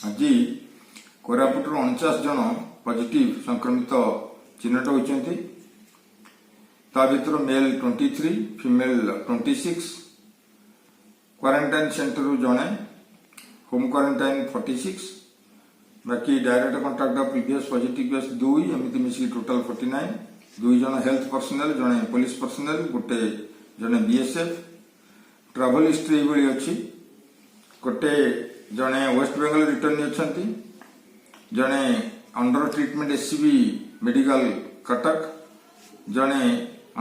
आज कोरापुट 49 जन पॉजिटिव संक्रमित चिन्हट होती मेल 23 फीमेल 26 क्वारंटाइन सेंटर जड़े होम क्वारंटाइन 46 बाकी direct contact of previous positive case 2 एमती मिसिक टोटल 49 2 जन हेल्थ पर्सनल जड़े पुलिस पर्सनल गोटे जड़े बीएसएफ ट्राभल हिस्ट्री ये अच्छी गोटे जड़े वेस्ट बेंगल रिटर्न अच्छा जड़े under treatment SCB medical Cuttack जड़े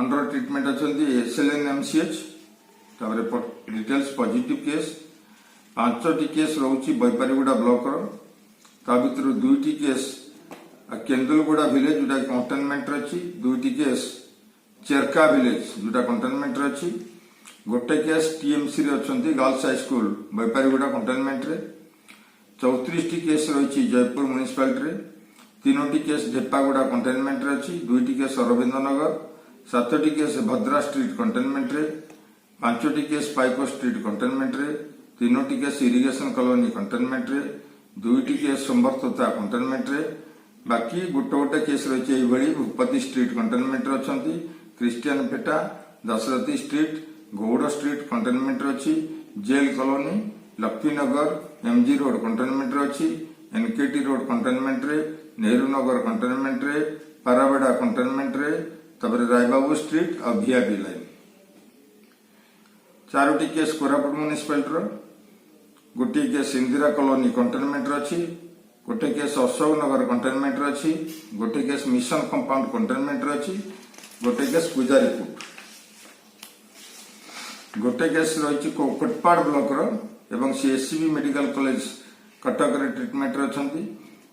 अंडर ट्रीटमेंट अच्छा एसएलएनएमसीएच डिटेल्स पॉजिटिव केस 5टी केस रोची बैपारीगुड़ा ब्लॉक भर 2टी केस केन्दुलगुड़ा विलेज जोटा कंटेनमेंट अच्छी 2टी केस चेरका विलेज जोटा कंटेनमेंट अच्छी गोटे केस टीएमसी अच्छा girls high school Baiparigura containment 34टी केस रही जयपुर म्युनिसिपालिटी 3टी केस ढेपागुड़ा कंटेनमेंट अच्छी 2टी केस अरविंद नगर 7टी केस भद्रा स्ट्रीट कंटेनमेंट 5टी case Paiko street containment 3टी case irrigation colony containment 2टी केस संबर्तता कंटेनमेंट बाकी गोटे गोटे केस रही भूपति स्ट्रीट कंटेनमेंट अच्छा Christian Peta Dasarathi street Gaur street containment अच्छी jail colony Laxminagar MG road containment अच्छी NKT road containment Nehru Nagar containment Parabeda containment Raibabu street और वीआईपी लाइन 4टी केस कोरापुट म्युनिसिपालिटी गोटे केस इंदिरा कॉलोनी कंटेनमेंट अच्छी गोटे केस अशोक नगर कंटेनमेंट अच्छी गोटे केस मिशन कंपाउंड कंटेनमेंट अच्छी गोटे केस पूजारीपुट गोटे केस रही कोटपाड़ ब्लॉक एवं सीएससीबी मेडिकल कॉलेज कटक रे ट्रीटमेंट अच्छा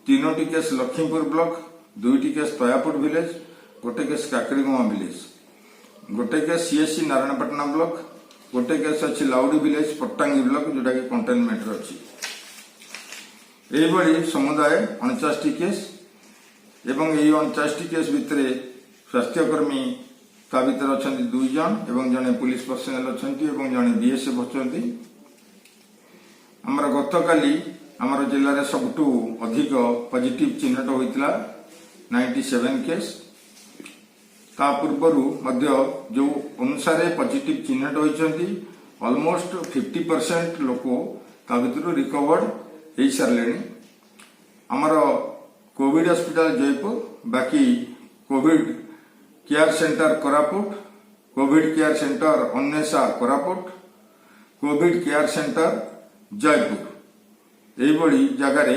3टी केस लक्ष्मीपुर ब्लॉक 2टी केस तयापुर विलेज गोटे केस काकरीगुआ विलेज गोटे केस सीएससी नारायणपटना ब्लॉक गोटे केस अच्छी लाउडी विलेज पट्टांगी ब्लॉक जोटा कि कंटेनमेंट अच्छी यही समुदाय 49टी केस एवं यही 49टी केस भितर स्वास्थ्यकर्मी ता भर अच्छा 2 जन एवं जड़े पुलिस पर्सनल अच्छा जड़े बीएसएफ अच्छा आमर गत काली आमर जिले में सबुठू अधिक पॉजिटिव चिन्हट होता 97 केस ता पूर्वर जो अनुसार पॉजिटिव चिन्हट होती ऑलमोस्ट 50% लोक ता भर रिकवर्ड हो सारे आमर कोविड हॉस्पिटल जयपुर बाकी Covid care centre Koraput Covid care centre Anvesha Koraput Covid care centre Jaipur यही जगार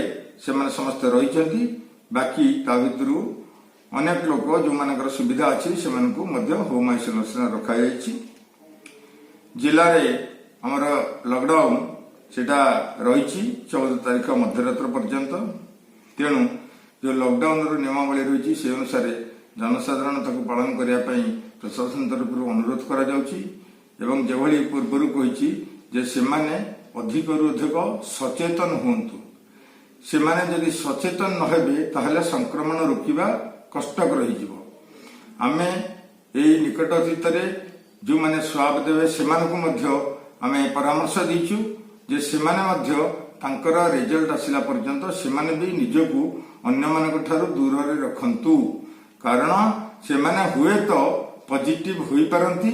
से समस्त रही बाकी ता भर अनेक लोक जो मान सुविधा अच्छी से होम आइसोलेशन रखा जिले में आमर लॉकडाउन सेटा रही 14 तारीख मध्यरात्र पर्यंत तेणु जो लॉकडाउन नियमावली रही से अनुसार जनसाधारण ताको पालन करने प्रशासन तरफ अनुरोध कर पूर्वर कही से अधिक अधिक सचेतन हूँ से जदि सचेतन नहे संक्रमण रोकवा कष्टकर होमे यही निकट अतीत जो मैंने स्वाब देवे से आम परामर्श देचु जे से रिजल्ट आसला पर्यंत से भी निजक अन्य मान दूर रखंतु कारण से हुए तो पॉजिटिव हो पारती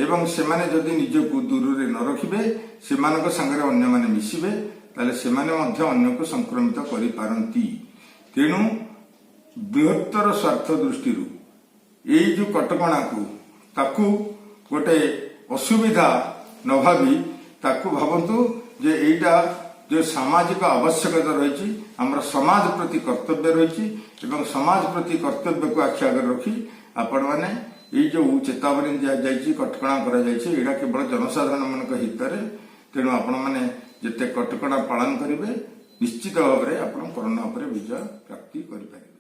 एवं से जदि निजक दूर न रखिबे से सांगे अन्य माने मिसिबे ताले से अन्य को संक्रमित करि पारंती तेणु बृहत्तर स्वार्थ दृष्टि यही जो कटकणा को ताकू गोटे असुविधा न भावी ताकू भावतु जे एटा जो सामाजिक आवश्यकता रही आमर समाज प्रति कर्तव्य रही समाज प्रति कर्तव्य को आखि आगे रखी आपण मैंने ये जो चेतावनी दि कटकणा करा केवल जनसाधारण मान हित तेणु आपण मैंने जिते कटकणा पालन करेंगे निश्चित भाव में आप कोरोना विजय प्राप्ति करें।